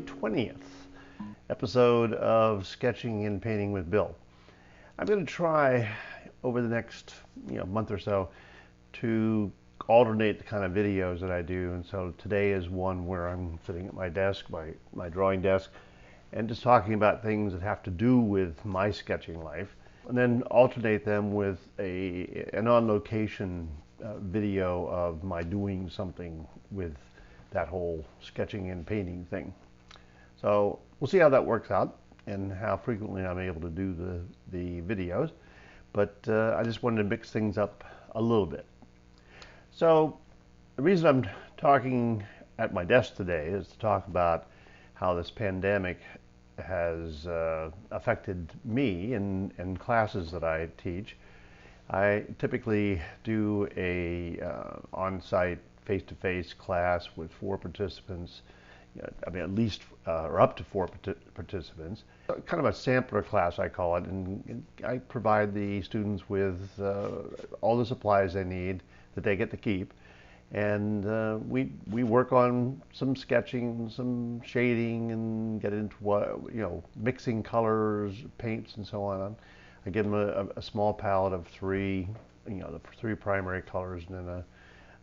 20th episode of Sketching and Painting with Bill. I'm going to try over the next month or so to alternate the kind of videos that I do, and so today is one where I'm sitting at my desk, my drawing desk, and just talking about things that have to do with my sketching life, and then alternate them with an on-location video of my doing something with that whole sketching and painting thing. So we'll see how that works out and how frequently I'm able to do the videos, but I just wanted to mix things up a little bit. So the reason I'm talking at my desk today is to talk about how this pandemic has affected me and classes that I teach. I typically do a on-site face-to-face class with 4 participants, at least or up to 4 participants. Kind of a sampler class, I call it, and I provide the students with all the supplies they need that they get to keep. And we work on some sketching, some shading, and get into mixing colors, paints, and so on. I give them a small palette of 3, the 3 primary colors, and then a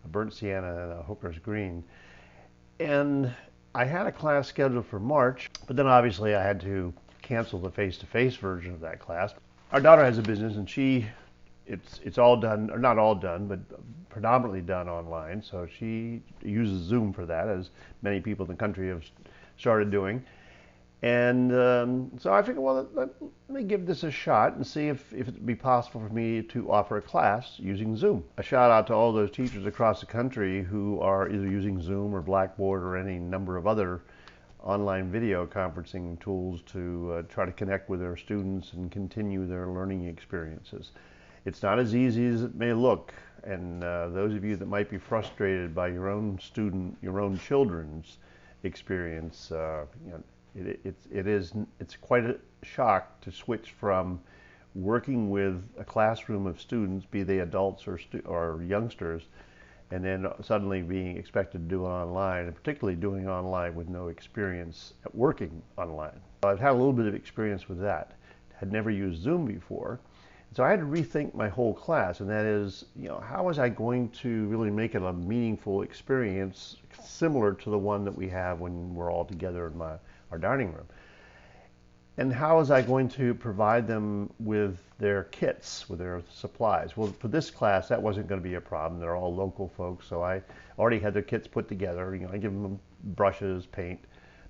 burnt sienna and a hooker's green. And I had a class scheduled for March, but then obviously I had to cancel the face-to-face version of that class. Our daughter has a business, and it's all done, or not all done, but predominantly done online. So she uses Zoom for that, as many people in the country have started doing. And so I figured, well, let me give this a shot and see if it'd be possible for me to offer a class using Zoom. A shout out to all those teachers across the country who are either using Zoom or Blackboard or any number of other online video conferencing tools to try to connect with their students and continue their learning experiences. It's not as easy as it may look, and those of you that might be frustrated by your own children's experience, it's quite a shock to switch from working with a classroom of students, be they adults or youngsters, and then suddenly being expected to do it online, and particularly doing online with no experience at working online. I've had a little bit of experience with that. Had never used Zoom before. So I had to rethink my whole class, and that is, how was I going to really make it a meaningful experience similar to the one that we have when we're all together in our dining room? And how was I going to provide them with their kits, with their supplies? Well, for this class, that wasn't going to be a problem. They're all local folks, so I already had their kits put together. I give them brushes, paint,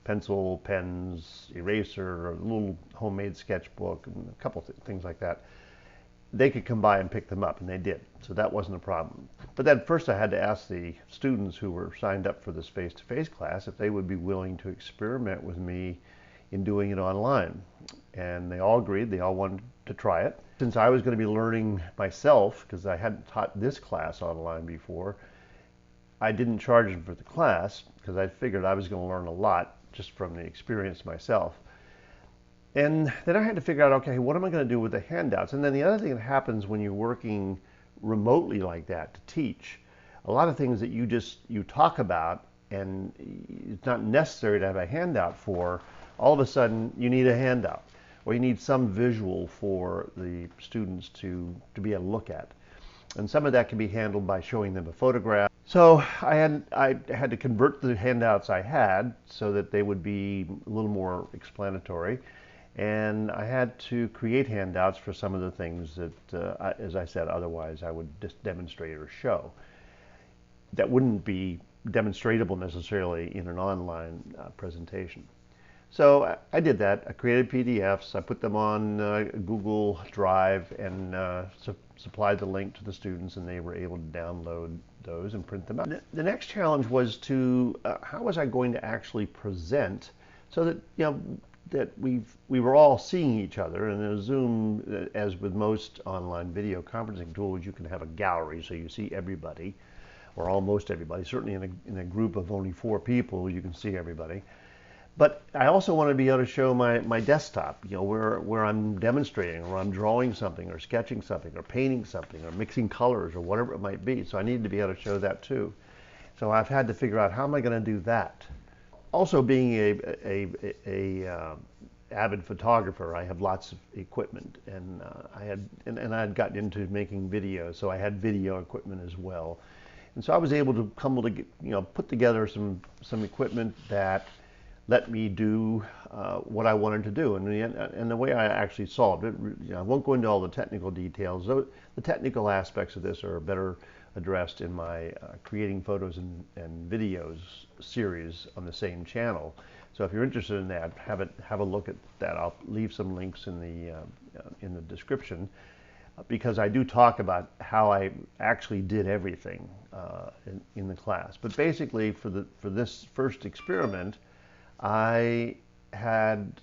pencil, pens, eraser, a little homemade sketchbook, and a couple things like that. They could come by and pick them up, and they did. So that wasn't a problem. But then first I had to ask the students who were signed up for this face-to-face class if they would be willing to experiment with me in doing it online. And they all agreed. They all wanted to try it. Since I was going to be learning myself, because I hadn't taught this class online before, I didn't charge them for the class because I figured I was going to learn a lot just from the experience myself. And then I had to figure out, okay, what am I going to do with the handouts? And then the other thing that happens when you're working remotely like that to teach, a lot of things that you talk about and it's not necessary to have a handout for, all of a sudden you need a handout, or you need some visual for the students to be able to look at. And some of that can be handled by showing them a photograph. So I had to convert the handouts I had so that they would be a little more explanatory. And I had to create handouts for some of the things that, as I said, otherwise I would just demonstrate or show. That wouldn't be demonstratable necessarily in an online presentation. So I did that. I created PDFs. I put them on Google Drive and supplied the link to the students, and they were able to download those and print them out. The next challenge was to how was I going to actually present so that that we were all seeing each other. And in Zoom, as with most online video conferencing tools, you can have a gallery, so you see everybody, or almost everybody. Certainly in a group of only 4 people, you can see everybody. But I also want to be able to show my desktop, where I'm demonstrating, or I'm drawing something, or sketching something, or painting something, or mixing colors, or whatever it might be. So I need to be able to show that too. So I've had to figure out, how am I going to do that? Also, being a avid photographer, I have lots of equipment, and I had gotten into making videos, so I had video equipment as well. And so I was able to put together some equipment that let me do what I wanted to do, and the way I actually solved it. I won't go into all the technical details. The technical aspects of this are better addressed in my creating photos and videos series on the same channel. So if you're interested in that, have a look at that. I'll leave some links in the description, because I do talk about how I actually did everything in the class. But basically, for this first experiment, I logged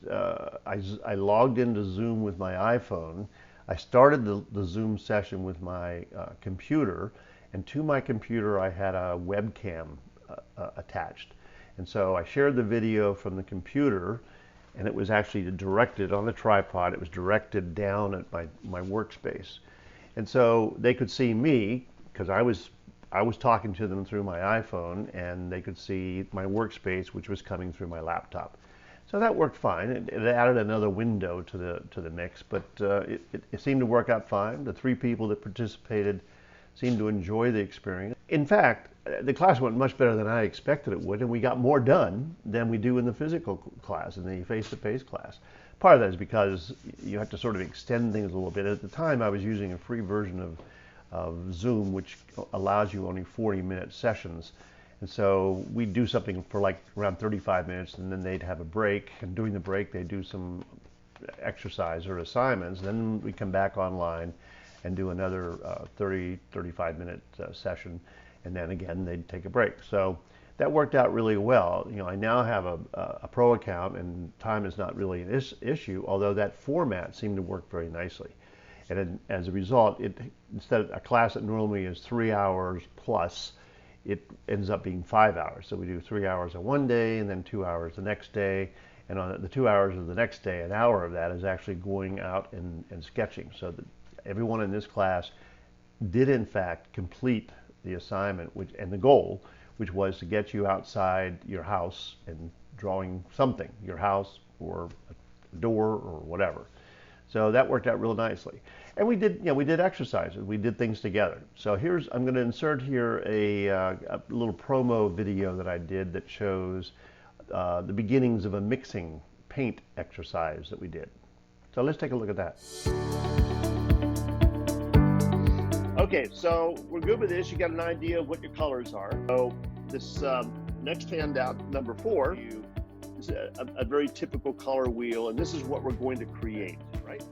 into Zoom with my iPhone. I started the Zoom session with my computer, and to my computer I had a webcam attached. And so I shared the video from the computer, and it was actually directed on the tripod. It was directed down at my workspace. And so they could see me, because I was talking to them through my iPhone, and they could see my workspace, which was coming through my laptop. So that worked fine. It added another window to the mix, but it seemed to work out fine. The 3 people that participated seemed to enjoy the experience. In fact, the class went much better than I expected it would, and we got more done than we do in the physical class, in the face-to-face class. Part of that is because you have to sort of extend things a little bit. At the time, I was using a free version of Zoom, which allows you only 40-minute sessions. And so we'd do something for like around 35 minutes, and then they'd have a break. And during the break, they'd do some exercise or assignments. Then we come back online and do another 35-minute session. And then again, they'd take a break. So that worked out really well. I now have a pro account, and time is not really an issue, although that format seemed to work very nicely. And as a result, instead of a class that normally is 3 hours plus, it ends up being 5 hours. So we do 3 hours on one day, and then 2 hours the next day. And on the 2 hours of the next day, an hour of that is actually going out and sketching. So that everyone in this class did in fact complete the assignment, and the goal, which was to get you outside your house and drawing something, your house or a door or whatever. So that worked out real nicely. And we did exercises. We did things together. So I'm going to insert here a little promo video that I did that shows the beginnings of a mixing paint exercise that we did. So let's take a look at that. Okay, so we're good with this. You got an idea of what your colors are. So this next handout, number 4, is a very typical color wheel, and this is what we're going to create, right?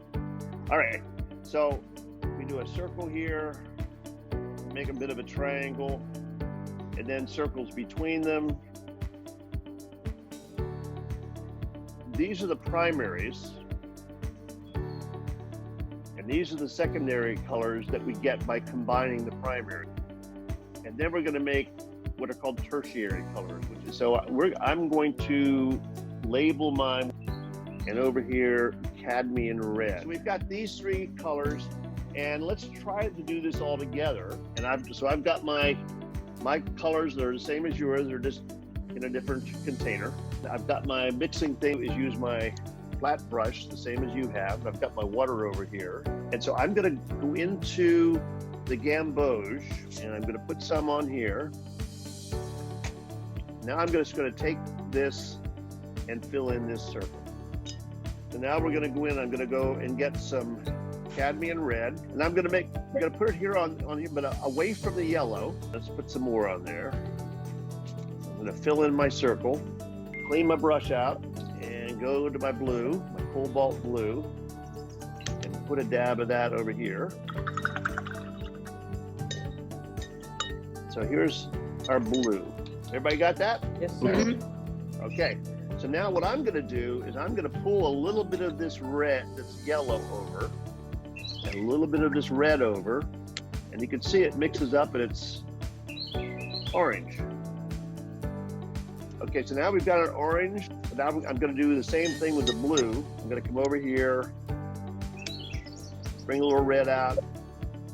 All right, so we do a circle here, make a bit of a triangle, and then circles between them. These are the primaries. These are the secondary colors that we get by combining the primary. And then we're going to make what are called tertiary colors. I'm going to label mine, and over here, cadmium red. So we've got these 3 colors, and let's try to do this all together. And I've got my colors that are the same as yours. They're just in a different container. I've got my mixing thing is use my flat brush, the same as you have. I've got my water over here. And so I'm going to go into the gamboge, and I'm going to put some on here. Now I'm just going to take this and fill in this circle. So now we're going to go in, I'm going to go and get some cadmium red, and I'm going to put it here on here, but away from the yellow. Let's put some more on there. I'm going to fill in my circle, clean my brush out, and go to my blue, my cobalt blue, and put a dab of that over here. So here's our blue. Everybody got that? Yes, sir. Okay, so now what I'm gonna do is I'm gonna pull a little bit of this red, that's yellow over, and a little bit of this red over, and you can see it mixes up and it's orange. Okay, so now we've got an orange. Now I'm going to do the same thing with the blue. I'm going to come over here, bring a little red out,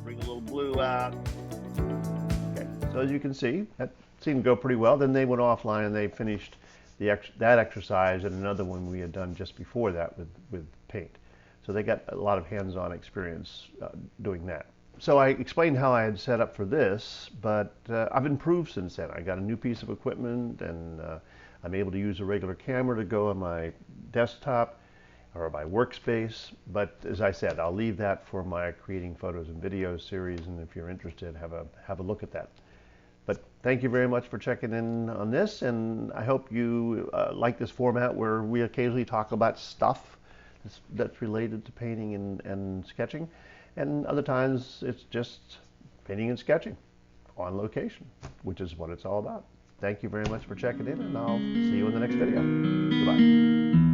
bring a little blue out. Okay, so as you can see, that seemed to go pretty well. Then they went offline and they finished that exercise and another one we had done just before that with paint. So they got a lot of hands-on experience doing that. So I explained how I had set up for this, but I've improved since then. I got a new piece of equipment, and I'm able to use a regular camera to go on my desktop or my workspace. But as I said, I'll leave that for my Creating Photos and Videos series, and if you're interested, have a look at that. But thank you very much for checking in on this, and I hope you like this format where we occasionally talk about stuff that's related to painting and sketching, and other times it's just painting and sketching on location, which is what it's all about. Thank you very much for checking in, and I'll see you in the next video. Goodbye.